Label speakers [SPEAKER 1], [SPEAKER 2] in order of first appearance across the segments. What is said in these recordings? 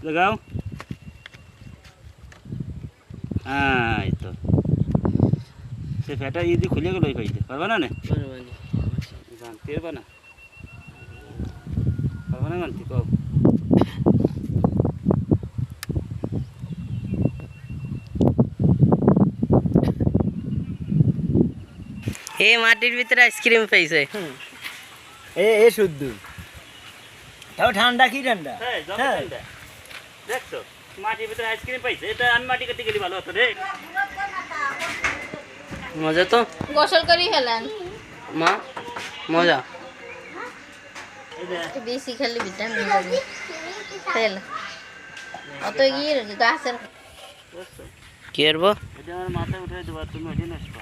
[SPEAKER 1] লাগাও। এই তো সে ফ্যাটা যদি খুলে গেল ওই পাইতে পারবা না জানতে পারবা না জানতে কও
[SPEAKER 2] এ মাটির ভিতরে আইসক্রিম পাইছে
[SPEAKER 3] এ শুদ্ধ তাও ঠান্ডা কি ঠান্ডা
[SPEAKER 1] দেখছো মাটির ভিতরে আইসক্রিম পাইছে এটা আমি মাটি কাটতে গেলে ভালো হতো রে
[SPEAKER 2] মজা তো
[SPEAKER 4] গোসল করি হেলেন
[SPEAKER 2] মা মজা
[SPEAKER 4] বেশি খেলে ভিটামিন পাবে খেল অত গিয়ে গাছের
[SPEAKER 2] কি করবো
[SPEAKER 1] এটা আমার মাথায় উঠে দেবো তুমি ওইটা নেসবা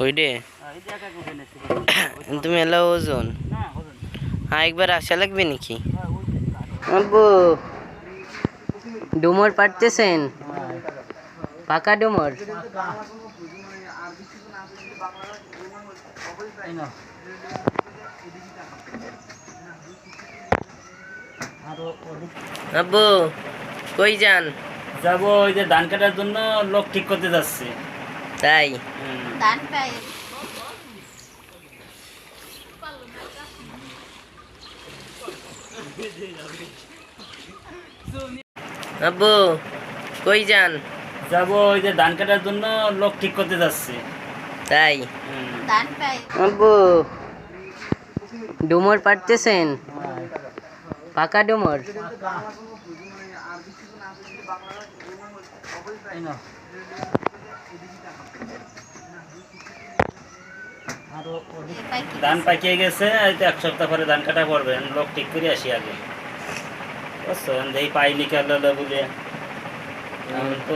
[SPEAKER 2] ওইটে
[SPEAKER 1] এটা একা উঠে নেসবা
[SPEAKER 2] তুমি এলা ওজন
[SPEAKER 1] না ওজন
[SPEAKER 2] একবার আসা লাগবে নাকি আব্বু ডুমর পাড়তেছেন পাকা ডুমর আব্বু কই যান
[SPEAKER 1] যাবো ওই যে ধান কাটার জন্য লোক ঠিক করতে যাচ্ছে
[SPEAKER 2] তাই
[SPEAKER 4] ধান পাই
[SPEAKER 2] আব্বু কই যান
[SPEAKER 1] যাবো ওই যে ধান কাটার জন্য লোক ঠিক করতে যাচ্ছে
[SPEAKER 2] তাই
[SPEAKER 4] ধান পাই
[SPEAKER 2] আব্বু ডুমর পাড়তেছেন পাকা ডুমর
[SPEAKER 1] ধান পাকিয়ে গেছে হয়তো এক সপ্তাহ পরে ধান কাটা পড়বে আমি লোক ঠিক করে আসি আগে বুঝছো এই পাইনি কেন বলে এখন তো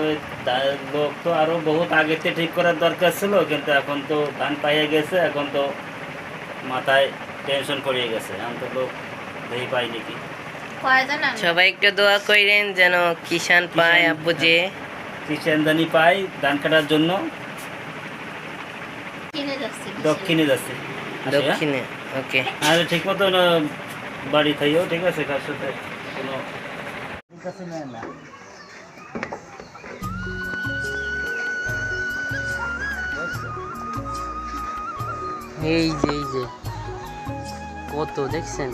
[SPEAKER 1] লোক তো আরো বহুত আগেতে ঠিক করার দরকার ছিল কিন্তু এখন তো ধান পাইয়ে গেছে এখন তো মাথায় টেনশন পড়িয়ে গেছে এখন তো লোক দেই পাইনি কি
[SPEAKER 2] সবাই একটু দোয়া করেন যেন কিষান পায় আব্বু যে
[SPEAKER 1] কিষানদানি পাই ধান কাটার জন্য
[SPEAKER 4] কিনে যাচ্ছি
[SPEAKER 1] দক্ষিণে যাচ্ছে
[SPEAKER 2] দক্ষিণে ওকে
[SPEAKER 1] আর ঠিক মতো বাড়ি থাইও ঠিক আছে কার সাথে কোনো
[SPEAKER 2] এই যে কত দেখছেন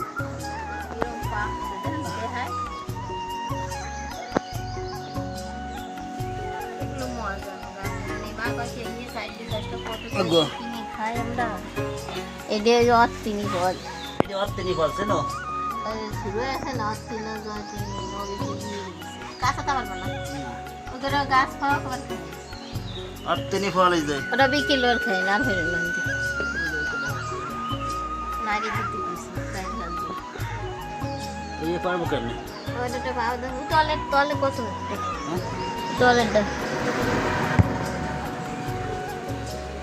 [SPEAKER 4] এটা অত্তিনি বল
[SPEAKER 1] অর্থনী বলছে না
[SPEAKER 4] শুরু আছে না অত্তিনি কাঁচা তো পারবো না ওদের গাছ খাওয়া খাবার খাই
[SPEAKER 1] অর্থনী ফল এই যায়
[SPEAKER 4] ওরা বিকেল ওর খাই না ফেরে নারী দিতে
[SPEAKER 1] এই পারবো কেন
[SPEAKER 4] ওইটা ভাব দেবো তলে কত টয়লেটটা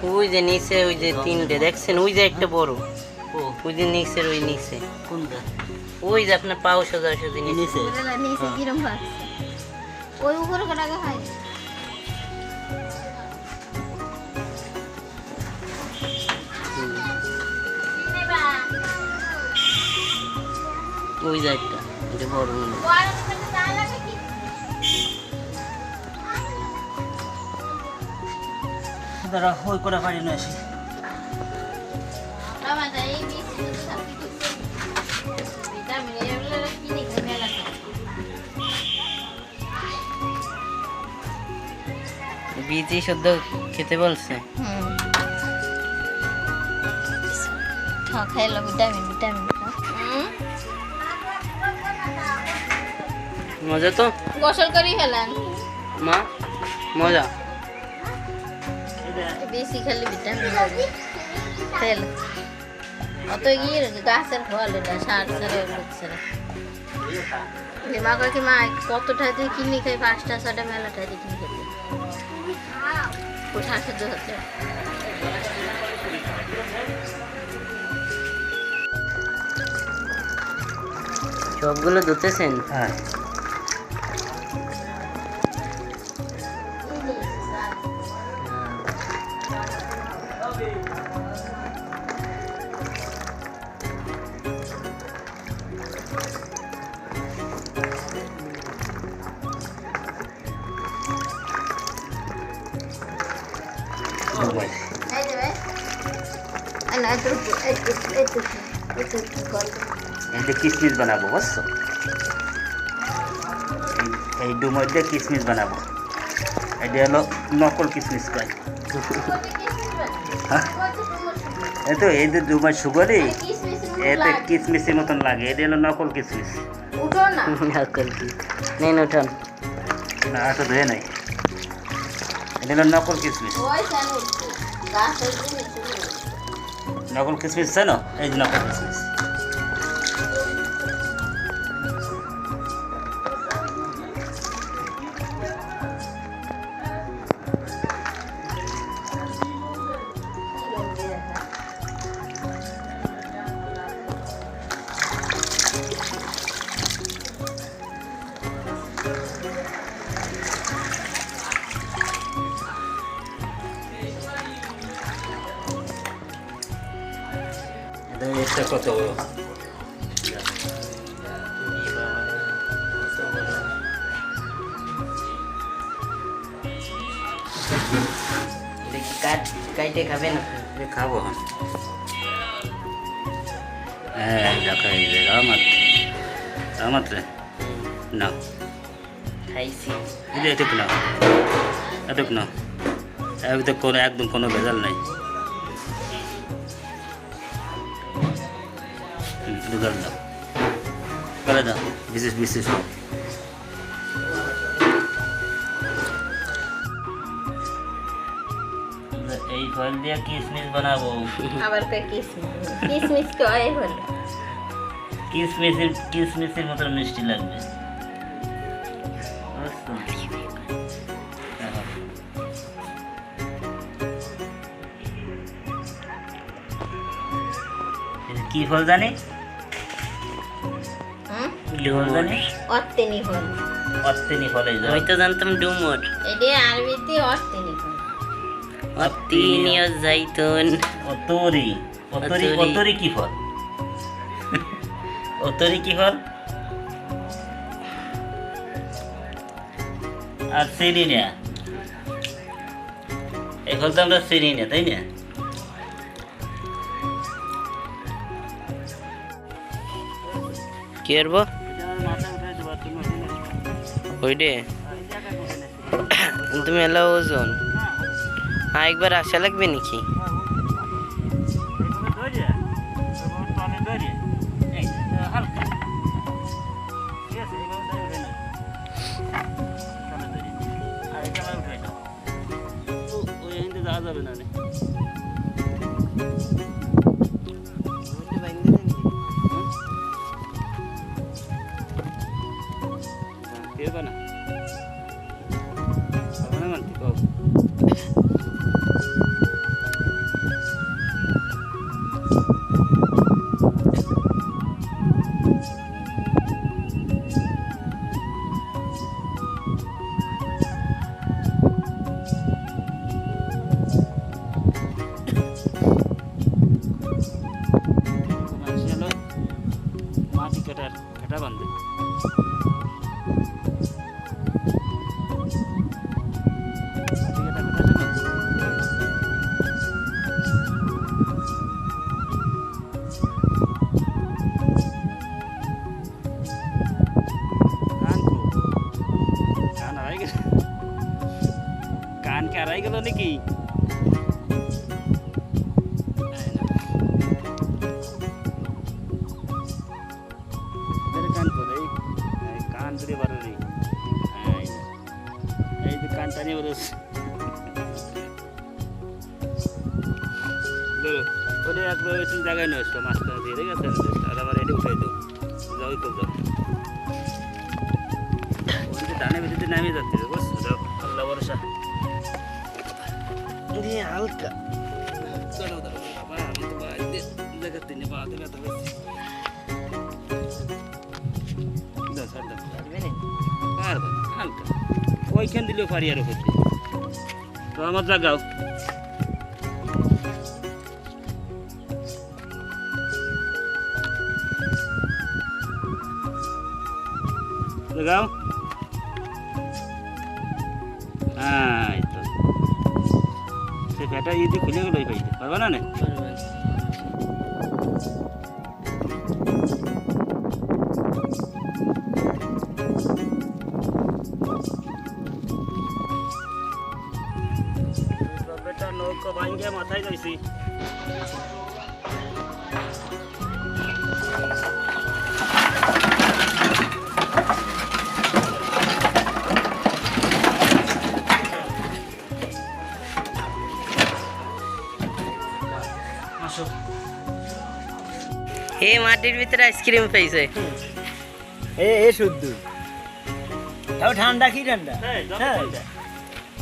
[SPEAKER 2] ওই যে নিচে ওই যে তিনটে দেখছেন ওই যে একটা বড়
[SPEAKER 1] ও
[SPEAKER 2] ওই যে নিচের ওই নিচে
[SPEAKER 1] কোনটা
[SPEAKER 2] ওই যে আপনার পাও সোজা সোজা নিচে
[SPEAKER 1] নিচে
[SPEAKER 4] নিচে কিরম ভাগ ওই উপরে টাকা হয়
[SPEAKER 2] ওই যে একটা এটা বড় মনে হয়।
[SPEAKER 1] দাঁড়া ওই করে পারি না আসি
[SPEAKER 2] বীজই শুদ্ধ খেতে বলছে
[SPEAKER 4] খাইলো ভিটামিন
[SPEAKER 2] মজা তো
[SPEAKER 4] গোসল করি হেলেন
[SPEAKER 2] মা মজা
[SPEAKER 4] বেশি খেলে ভিটামিন পাবে খেল অত গিয়ে গাছের ফল এটা সার সারে হচ্ছে না মা কাকি মা কতটা দিয়ে কিনে খাই 5টা 6টা মেলাটা দিয়ে কিনে খেতে কোথা সহ্য হচ্ছে
[SPEAKER 2] সবগুলো ধুতেছেন
[SPEAKER 1] হ্যাঁ এই যে কিশমিশ বানাবো বুঝছো, এই ডুমোর দিয়ে কিশমিশ বানাবো। এটা হলো নকল কিশমিশ কয়। এই তো এই যে ডুমার সুগরি এতে কিশমিশের মতন লাগে, এটা হলো নকল কিশমিশ।
[SPEAKER 2] নকল কি নেন উঠান।
[SPEAKER 1] না তো ধুয়ে নাই, এটা হলো নকল কিশমিশ। নকল কিশমিশ জানো, এই যে নকল কিশমিশ। এটা কত
[SPEAKER 2] কাইটে খাবেন?
[SPEAKER 1] খাবো। হ্যাঁ দেখা এই যে রহমত, রহমত রে না
[SPEAKER 2] খাইছি।
[SPEAKER 1] এটুক না, এটুক না, একদম কোনো ভেজাল নাই। দুগাল দাও, করে দাও, বিশেষ বিশেষ এই ফল দিয়ে কিশমিশ বানাবো।
[SPEAKER 4] আবার কিসমিস তো আয় হলো।
[SPEAKER 1] কিশমিশের মতন মিষ্টি লাগবে। কি ফল জানি, কি ফল জানি?
[SPEAKER 4] অত্তেনি ফল।
[SPEAKER 1] অত্তেনি ফল। এই
[SPEAKER 2] আমি তো জানতাম ডুমুর।
[SPEAKER 4] এটা আরবিতে অত্তেনি ফল।
[SPEAKER 2] অত্তিনীয় জাইতুন।
[SPEAKER 1] অতরি, অতরি, অতরি কি ফল? অতরি কি ফল? আর চিনি না, এই ফল তো আমরা চিনি না, তাই না?
[SPEAKER 2] কি করবো ওইডে? তুমি এলা ওজন একবার আসা লাগবে নাকি?
[SPEAKER 1] যাওয়া যাবে না। না মাটি কাটার কাটা বান্ধে কান কে আড়াই গেল নাকি? কান তো কান ধরে বারো রে, এই যে কানটা নিয়ে বলো ওটা একবার ওই জায়গায় নয় মাঝখানে দিয়ে ঠিক আছে, আর আবার এটা উঠাই দাও, যাও তো যাও ডানে ভিতরে নামিয়ে যাচ্ছে বুঝছো, আল্লাহ ভরসা।
[SPEAKER 2] হালকা
[SPEAKER 1] ওইখান দিলেও পারি আরো করতে তো আমার জাগাও জাগাও। হ্যাঁ তো সে ফেটা যদি খুলে গেলো পাইতে পারবে না, কোথায় যাইছি আসো
[SPEAKER 2] এ মাটির ভিতরে আইসক্রিম পাইছে
[SPEAKER 3] এ শুদ্ধ তাও ঠান্ডা কি ঠান্ডা
[SPEAKER 1] এই,
[SPEAKER 3] হ্যাঁ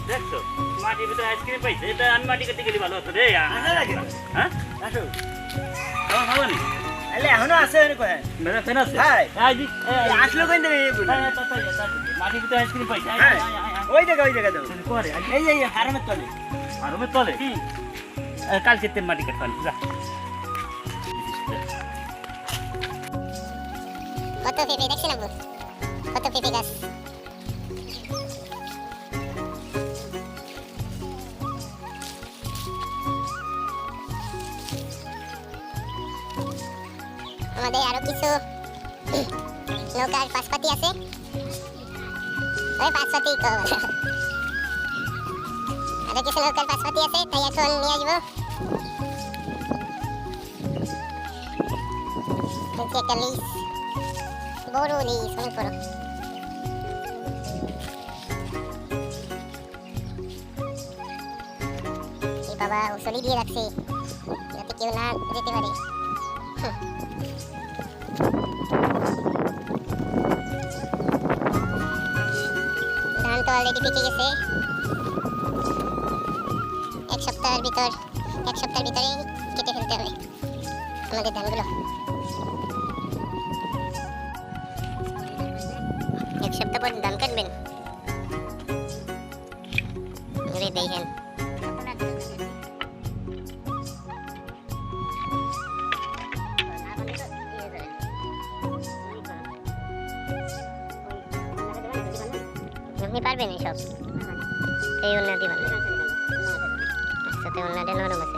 [SPEAKER 1] দেখছো মাটির ভিতরে আইসক্রিম পাইছে এটা আমি মাটি কাটতে গেলে ভালো হতো রে
[SPEAKER 3] আশা লাগে না।
[SPEAKER 1] হ্যাঁ
[SPEAKER 3] আসো
[SPEAKER 1] খাওয়া খাওয়ানি
[SPEAKER 3] আলে এখনো আছে এর কয়
[SPEAKER 1] মেরা ফেন আছে
[SPEAKER 3] হ্যাঁ।
[SPEAKER 1] আইজি
[SPEAKER 3] আসলো কই দেবে এই বলে
[SPEAKER 1] মাটির ভিতরে আইসক্রিম পাইছে
[SPEAKER 3] হ্যাঁ ওই জায়গা দাও
[SPEAKER 1] করে
[SPEAKER 3] এই ফার্মের তলে
[SPEAKER 1] আর ওমে তলে কালকে তেল মাটি কাটবানি যা
[SPEAKER 5] কত পেঁপে দেখছেন আব্বু কত পেঁপে গাছ আমাদের আরো কিছু নৌকার পাশপাতি আছে ওই পাশপাতি আরো কিছু নৌকার পাশপাতি আছে তাই এখন নিয়ে আসবো হচ্ছে একটা লিস বড় লিস অনেক বড় এই বাবা উসলি দিয়ে রাখছে যাতে কেউ না যেতে পারে ধান তো অলরেডি পেকে গেছে এক সপ্তাহের ভিতরেই কেটে ফেলতে হবে আমাদের ধানগুলো এক সপ্তাহ পর ধান কাটবেন দেখেন আপনি পারবেন এসব এই উন্নতি মানে সাথে উন্নতি নরম আছে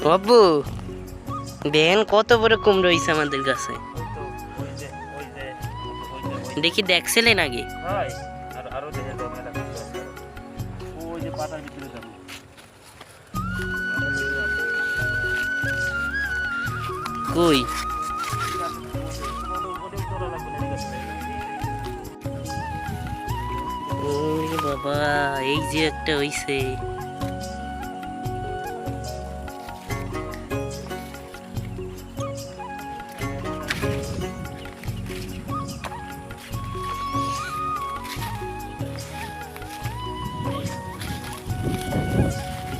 [SPEAKER 2] বাবু দেখেন কত বড় কুমড়ো হয়েছে আমাদের কাছে দেখি দেখছিলেন আগে
[SPEAKER 1] হয় আর আরো দেখে দাও মেলা ওই যে পাতার ভিতরে যাবো
[SPEAKER 2] কই ওরে বাবা এই যে একটা হইছে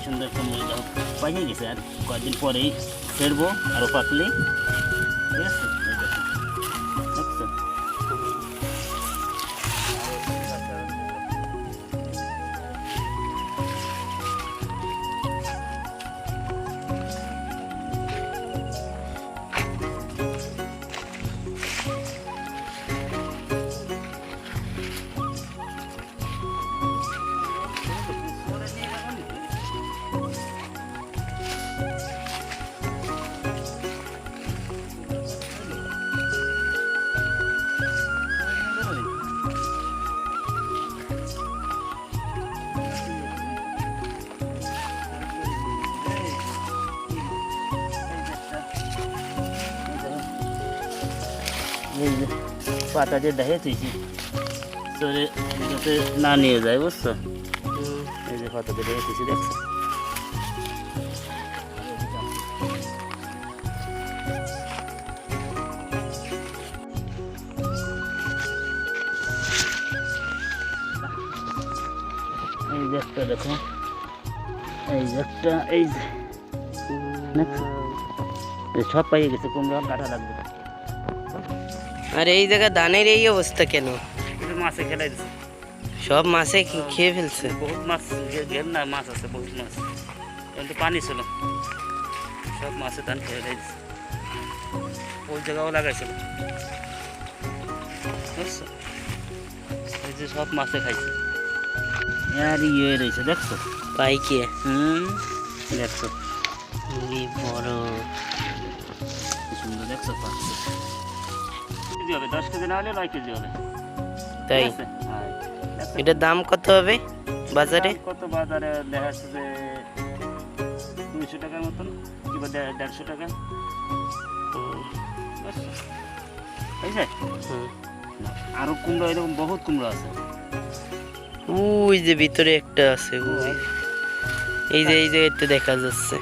[SPEAKER 1] সুন্দর সুন্দর পাইয়ে গেছে আর কয়েকদিন পরেই ফেরবো আরো পাকলে ঠিক আছে এই দেখো। দেখছো? এই যে পাতা যে দেখেছি তোরে যাতে না নিয়ে যায় বুঝছো এই যে পাতাতে দেখেছি দেখছো এই যে একটা দেখো, এই যে একটা, এই যে দেখছো? এই সব পাইয়ে গেছে, কুমড়ো আর কাটা লাগবে।
[SPEAKER 2] আর এই জায়গায় ধানের এই অবস্থা কেন?
[SPEAKER 1] কিন্তু মাছে খেলাই দিচ্ছে,
[SPEAKER 2] সব মাছে খেয়ে ফেলছে।
[SPEAKER 1] বহুত মাছ, ঘের না মাছ আছে, বহুত মাছ, কিন্তু পানি ছিল, সব মাছে ধান খেয়ে দিচ্ছে। ওই জায়গাও লাগাইছিল, বুঝছো? এই যে সব মাছে খাইছে, আর ইয়ে রয়েছে দেখছো,
[SPEAKER 2] পাইকে
[SPEAKER 1] দেখছো
[SPEAKER 2] বড়
[SPEAKER 1] কি সুন্দর, দেখছো পাচ্ছে। কেজি হবে, 10 কেজি না হলে 9 কেজি হবে,
[SPEAKER 2] তাই?
[SPEAKER 1] ঠিক আছে? হ্যাঁ, দেখছো?
[SPEAKER 2] এটার দাম কত হবে বাজারে?
[SPEAKER 1] কত বাজারে দেখা যাচ্ছে যে 200 টাকার মতন, কিংবা 150 টাকা, বুঝছো? বুঝছে?
[SPEAKER 2] হুম।
[SPEAKER 1] আরো কুমড়ো, এরকম বহুত কুমড়ো আছে।
[SPEAKER 2] ওই যে ভিতরে একটা আছে, ওই এই যে এই যে এটা দেখা যাচ্ছে।